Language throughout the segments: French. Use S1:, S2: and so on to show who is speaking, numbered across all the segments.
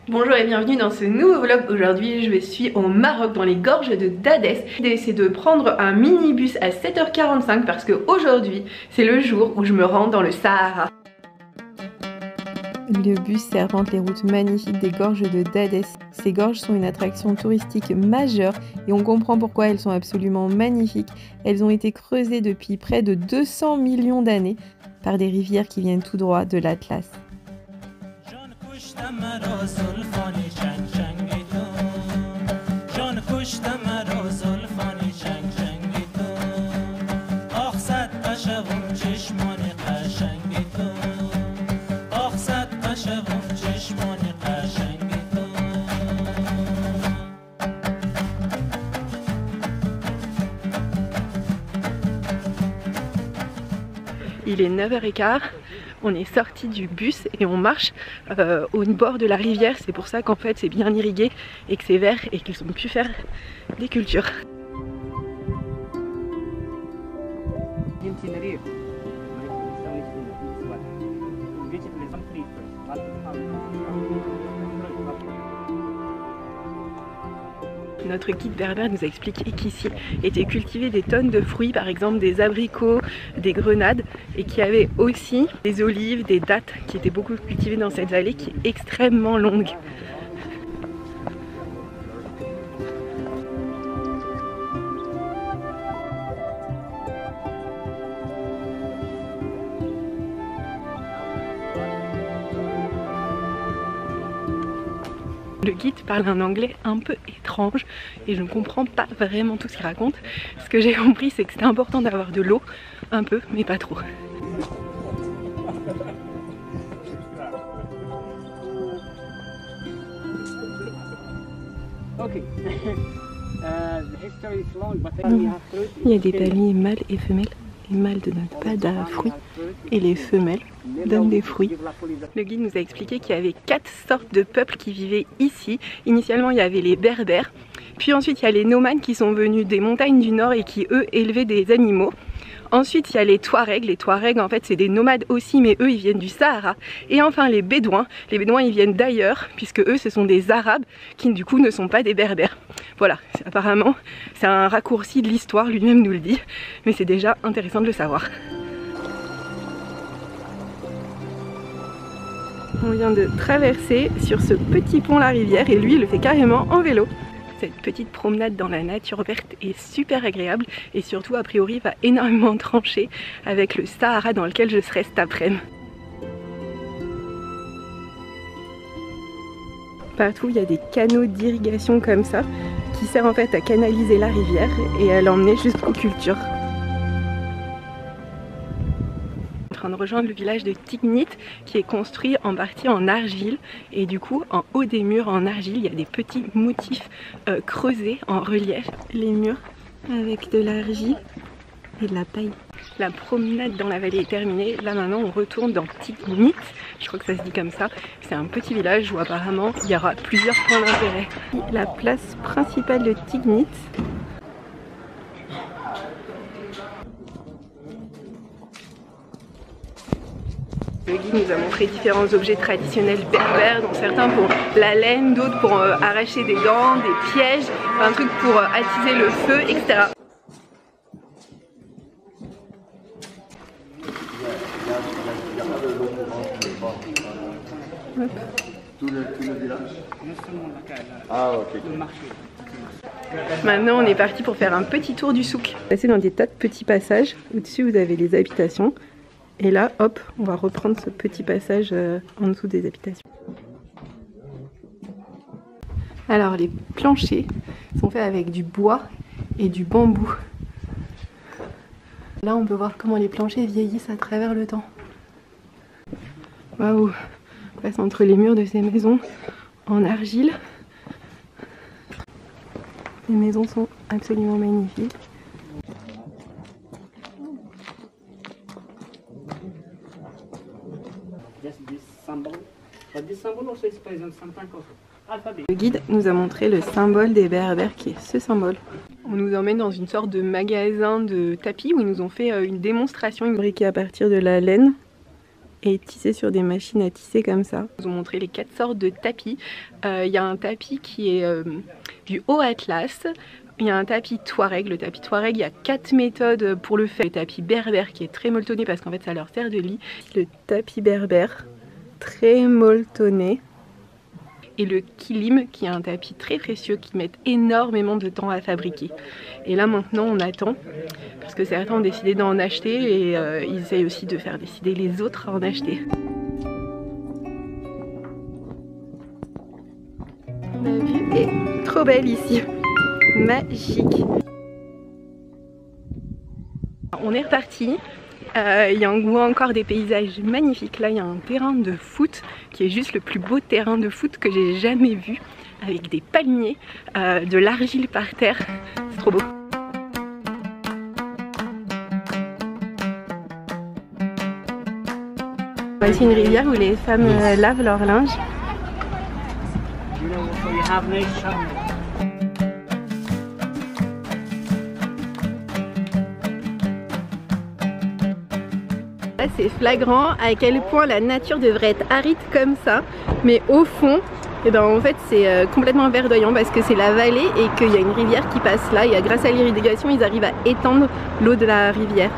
S1: Bonjour et bienvenue dans ce nouveau vlog. Aujourd'hui je suis au Maroc dans les gorges de Dadès. L'idée c'est de prendre un minibus à 7h45 parce que aujourd'hui c'est le jour où je me rends dans le Sahara. Le bus servante les routes magnifiques des gorges de Dadès. Ces gorges sont une attraction touristique majeure et on comprend pourquoi elles sont absolument magnifiques. Elles ont été creusées depuis près de 200 millions d'années par des rivières qui viennent tout droit de l'Atlas. Il est 9h15, on est sorti du bus et on marche au bord de la rivière. C'est pour ça qu'en fait c'est bien irrigué et que c'est vert et qu'ils ont pu faire des cultures. Notre guide berbère nous a expliqué qu'ici étaient cultivés des tonnes de fruits, par exemple des abricots, des grenades, et qu'il y avait aussi des olives, des dattes qui étaient beaucoup cultivées dans cette vallée qui est extrêmement longue. Le guide parle un anglais un peu étrange et je ne comprends pas vraiment tout ce qu'il raconte. Ce que j'ai compris c'est que c'était important d'avoir de l'eau, un peu, mais pas trop. Il y a des paliers mâles et femelles. Les mâles ne donnent pas de fruits et les femelles donnent des fruits. Le guide nous a expliqué qu'il y avait 4 sortes de peuples qui vivaient ici. Initialement il y avait les berbères, puis ensuite il y a les nomades qui sont venus des montagnes du nord et qui eux élevaient des animaux. Ensuite il y a les Touaregs. Les Touaregs en fait c'est des nomades aussi, mais eux ils viennent du Sahara. Et enfin les Bédouins. Les Bédouins ils viennent d'ailleurs puisque eux ce sont des Arabes qui du coup ne sont pas des Berbères. Voilà, apparemment c'est un raccourci de l'histoire, lui-même nous le dit, mais c'est déjà intéressant de le savoir. On vient de traverser sur ce petit pont la rivière et lui il le fait carrément en vélo. Cette petite promenade dans la nature verte est super agréable et surtout a priori va énormément trancher avec le Sahara dans lequel je serai cet après-midi. Partout il y a des canaux d'irrigation comme ça qui servent en fait à canaliser la rivière et à l'emmener jusqu'aux cultures. En train de rejoindre le village de Tignit qui est construit en partie en argile et du coup en haut des murs en argile il y a des petits motifs creusés en relief. Les murs avec de l'argile et de la paille. La promenade dans la vallée est terminée, là maintenant on retourne dans Tignit, je crois que ça se dit comme ça. C'est un petit village où apparemment il y aura plusieurs points d'intérêt. La place principale de Tignit. Le guide nous a montré différents objets traditionnels berbères, dont certains pour la laine, d'autres pour arracher des dents, des pièges, un truc pour attiser le feu, etc. Maintenant on est parti pour faire un petit tour du souk. Passer dans des tas de petits passages. Au-dessus vous avez les habitations. Et là, hop, on va reprendre ce petit passage en dessous des habitations. Alors, les planchers sont faits avec du bois et du bambou. Là, on peut voir comment les planchers vieillissent à travers le temps. Waouh! On passe entre les murs de ces maisons en argile. Les maisons sont absolument magnifiques. Le guide nous a montré le symbole des Berbères qui est ce symbole. On nous emmène dans une sorte de magasin de tapis où ils nous ont fait une démonstration fabriquée à partir de la laine. est tissé sur des machines à tisser comme ça. Je vous montrer les 4 sortes de tapis. Il y a un tapis qui est du haut Atlas. Il y a un tapis Touareg. Le tapis Touareg, il y a 4 méthodes pour le faire. Le tapis berbère qui est très molletonné parce qu'en fait ça leur sert de lit. Le tapis berbère, très molletonné. Et le kilim qui est un tapis très précieux qui met énormément de temps à fabriquer. Et là maintenant on attend parce que certains ont décidé d'en acheter et ils essayent aussi de faire décider les autres à en acheter. La vue est trop belle ici, magique. On est reparti. On voit encore des paysages magnifiques. Là il y a un terrain de foot qui est juste le plus beau terrain de foot que j'ai jamais vu, avec des palmiers, de l'argile par terre, c'est trop beau. Voici une rivière où les femmes lavent leur linge. C'est flagrant à quel point la nature devrait être aride comme ça, mais au fond, et ben en fait c'est complètement verdoyant parce que c'est la vallée et qu'il y a une rivière qui passe là et grâce à l'irrigation ils arrivent à étendre l'eau de la rivière.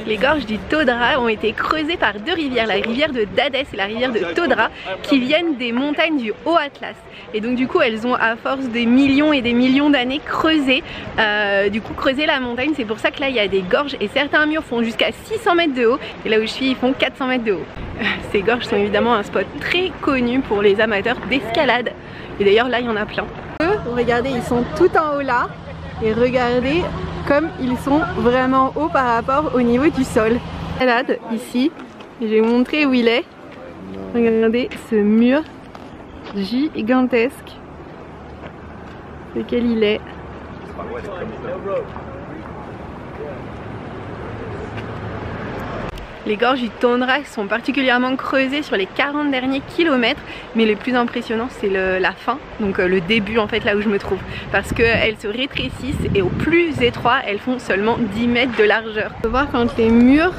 S1: Les gorges du Todra ont été creusées par 2 rivières, la rivière de Dadès et la rivière de Todra, qui viennent des montagnes du Haut Atlas. Et donc du coup elles ont à force des millions et des millions d'années creusé la montagne. C'est pour ça que là il y a des gorges et certains murs font jusqu'à 600 mètres de haut et là où je suis ils font 400 mètres de haut. Ces gorges sont évidemment un spot très connu pour les amateurs d'escalade. Et d'ailleurs là il y en a plein. Regardez, ils sont tout en haut là et regardez comme ils sont vraiment hauts par rapport au niveau du sol. Escalade ici, je vais vous montrer où il est. Regardez ce mur gigantesque sur lequel il est. Les gorges du Tondra sont particulièrement creusées sur les 40 derniers kilomètres, mais le plus impressionnant c'est la fin, donc le début en fait là où je me trouve, parce qu'elles se rétrécissent et au plus étroit elles font seulement 10 mètres de largeur. On peut voir quand les murs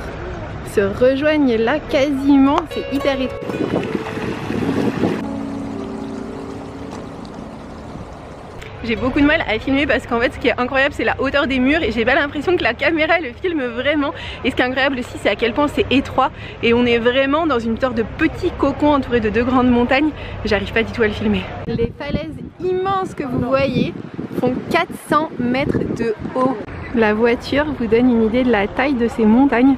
S1: se rejoignent là quasiment, c'est hyper étroit. J'ai beaucoup de mal à filmer parce qu'en fait ce qui est incroyable c'est la hauteur des murs et j'ai pas l'impression que la caméra le filme vraiment. Et ce qui est incroyable aussi c'est à quel point c'est étroit et on est vraiment dans une sorte de petit cocon entouré de 2 grandes montagnes. J'arrive pas du tout à le filmer. Les falaises immenses que vous voyez font 400 mètres de haut. La voiture vous donne une idée de la taille de ces montagnes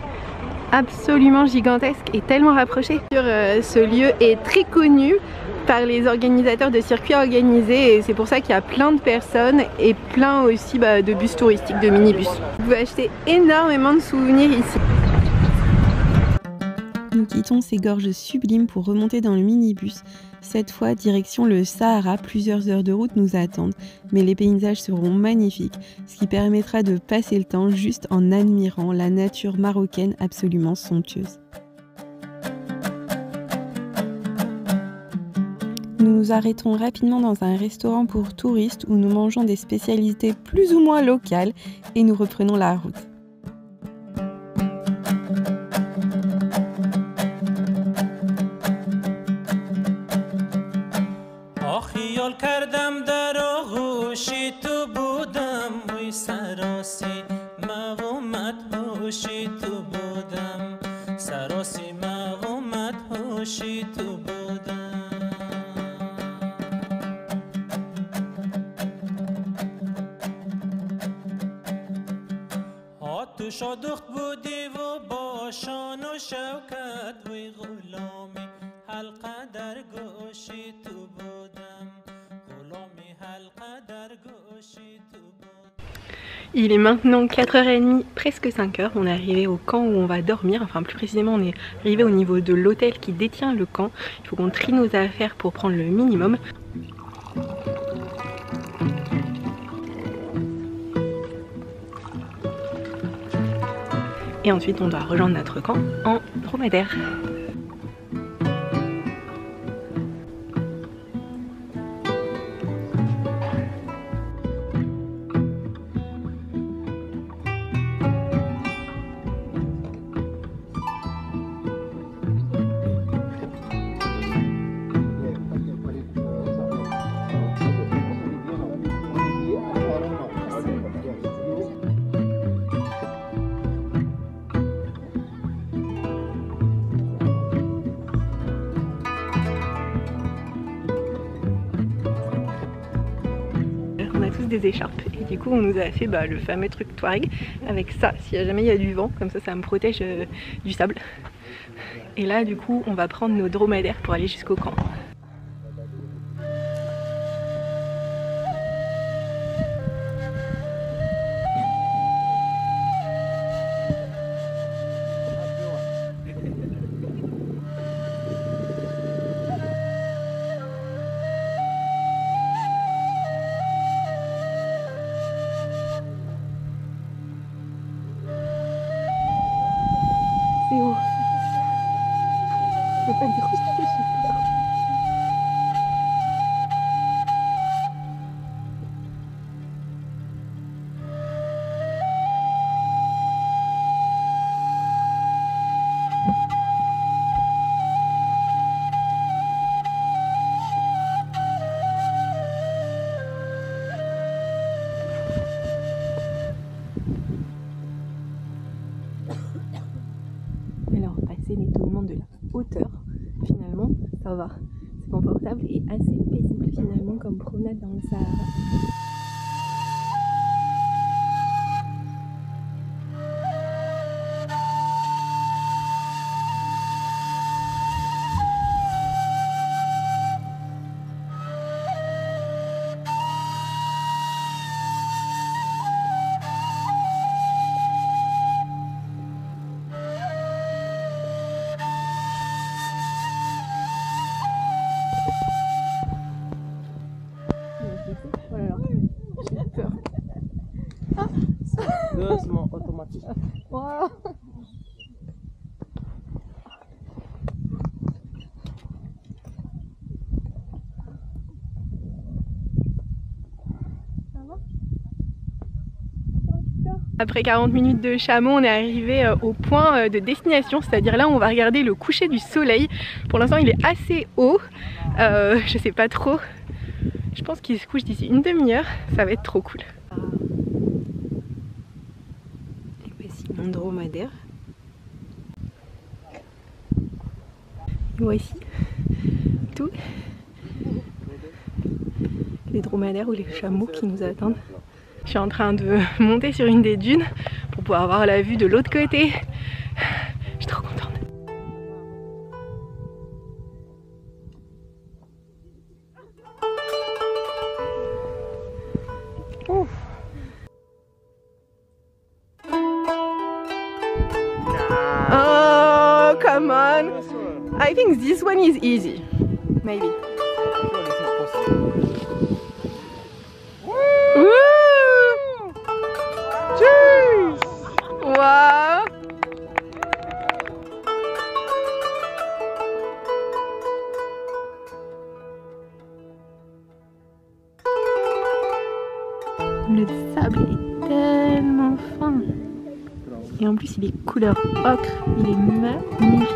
S1: absolument gigantesques et tellement rapprochées. Ce lieu est très connu par les organisateurs de circuits organisés et c'est pour ça qu'il y a plein de personnes et plein aussi de bus touristiques, de minibus. Vous pouvez acheter énormément de souvenirs ici. Nous quittons ces gorges sublimes pour remonter dans le minibus. Cette fois, direction le Sahara, plusieurs heures de route nous attendent, mais les paysages seront magnifiques, ce qui permettra de passer le temps juste en admirant la nature marocaine absolument somptueuse. Nous nous arrêterons rapidement dans un restaurant pour touristes où nous mangeons des spécialités plus ou moins locales et nous reprenons la route.
S2: شادخت بودی و با شان و شوکت و غلامی حلقه در گوشی تو بودم غلامی حلقه در گوشی تو بودم.
S1: Il est maintenant 4h30, presque 5h. On est arrivé au camp où on va dormir. Enfin, plus précisément, on est arrivé au niveau de l'hôtel qui détient le camp. Il faut qu'on trie nos affaires pour prendre le minimum. Et ensuite, on doit rejoindre notre camp en dromadaire. Des écharpes et du coup on nous a fait le fameux truc Touareg avec ça, si jamais il y a du vent, comme ça me protège du sable. Et là du coup on va prendre nos dromadaires pour aller jusqu'au camp. Alors, passer l'étonnement de la hauteur, finalement, ça va. C'est confortable et assez paisible finalement comme promenade dans le Sahara.
S3: Doucement, automatique.
S1: Wow. Après 40 minutes de chameau, on est arrivé au point de destination, c'est-à-dire là où on va regarder le coucher du soleil. Pour l'instant il est assez haut, je sais pas trop, je pense qu'il se couche d'ici une demi-heure, ça va être trop cool. Et voici mon dromadaire. Et voici tous les dromadaires ou les chameaux qui nous attendent. Je suis en train de monter sur une des dunes pour pouvoir avoir la vue de l'autre côté. Je suis trop contente. Ouf. Oh, come on. I think this one is easy. Maybe. Wow. Le sable est tellement fin et en plus il est couleur ocre, il est magnifique.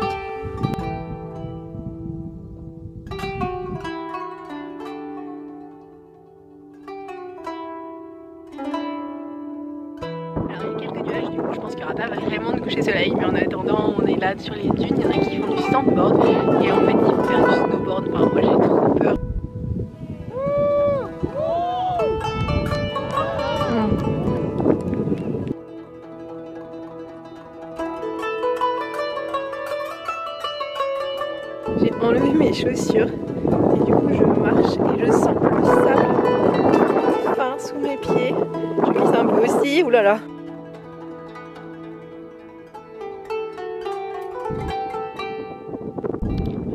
S1: Je pense qu'il n'y aura pas vraiment de coucher soleil, mais en attendant on est là sur les dunes, il y en a qui font du sandboard et en fait il faut faire du snowboard, enfin moi j'ai trop peur. J'ai enlevé mes chaussures et du coup je marche et je sens le sable fin sous mes pieds, je glisse un peu aussi. pieds, oulala.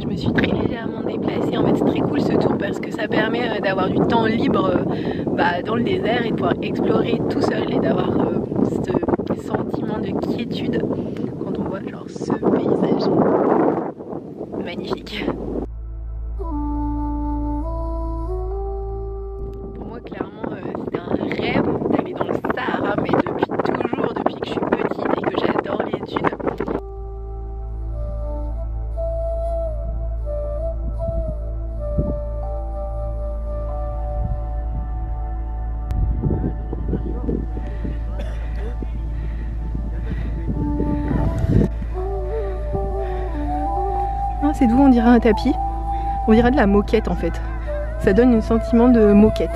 S1: Je me suis très légèrement déplacée. En fait, c'est très cool ce tour parce que ça permet d'avoir du temps libre dans le désert et de pouvoir explorer tout seul et d'avoir ce sentiment de quiétude quand on voit genre ce paysage magnifique. Pour moi, clairement, c'était un rêve d'aller dans le Sahara, mais depuis toujours, depuis que je suis petite et que j'adore les dunes. C'est doux, on dirait un tapis. On dirait de la moquette en fait. Ça donne un sentiment de moquette.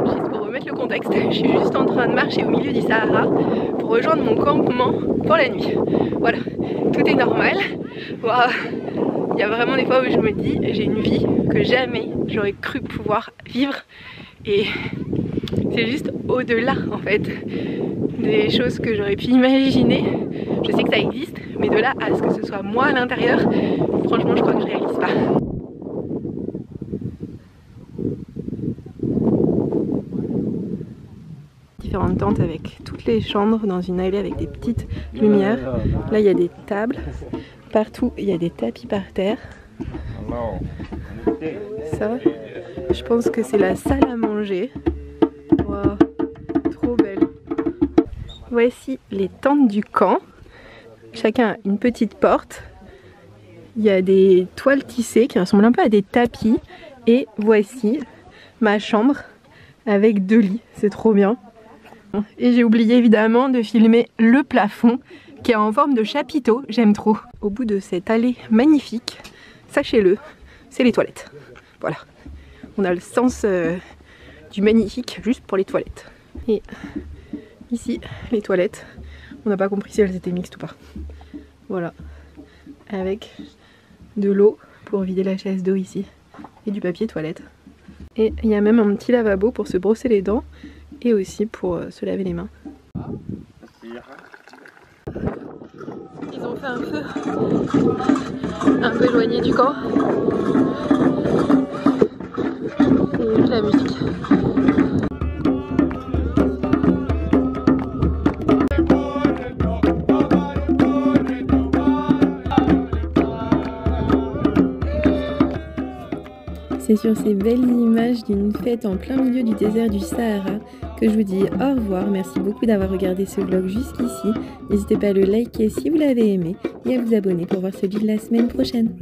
S1: Juste pour remettre le contexte, je suis juste en train de marcher au milieu du Sahara pour rejoindre mon campement pour la nuit. Voilà, tout est normal. Wow. Il y a vraiment des fois où je me dis j'ai une vie que jamais j'aurais cru pouvoir vivre et c'est juste au-delà en fait des choses que j'aurais pu imaginer. Je sais que ça existe, mais de là à ce que ce soit moi à l'intérieur, franchement je crois que je réalise pas. Différentes tentes avec toutes les chambres dans une allée avec des petites lumières. Là il y a des tables, partout il y a des tapis par terre. Ça, je pense que c'est la salle à manger. Wow, trop belle. Voici les tentes du camp. Chacun a une petite porte. Il y a des toiles tissées qui ressemblent un peu à des tapis. Et voici ma chambre avec 2 lits. C'est trop bien. Et j'ai oublié évidemment de filmer le plafond qui est en forme de chapiteau, j'aime trop. Au bout de cette allée magnifique, sachez-le, c'est les toilettes. Voilà, on a le sens du magnifique juste pour les toilettes. Et ici, les toilettes, on n'a pas compris si elles étaient mixtes ou pas. Voilà, avec de l'eau pour vider la chaise d'eau ici et du papier toilette. Et il y a même un petit lavabo pour se brosser les dents et aussi pour se laver les mains. Ils ont fait un feu un peu éloigné du camp et de la musique. C'est sur ces belles images d'une fête en plein milieu du désert du Sahara que je vous dis au revoir. Merci beaucoup d'avoir regardé ce vlog jusqu'ici. N'hésitez pas à le liker si vous l'avez aimé et à vous abonner pour voir celui de la semaine prochaine.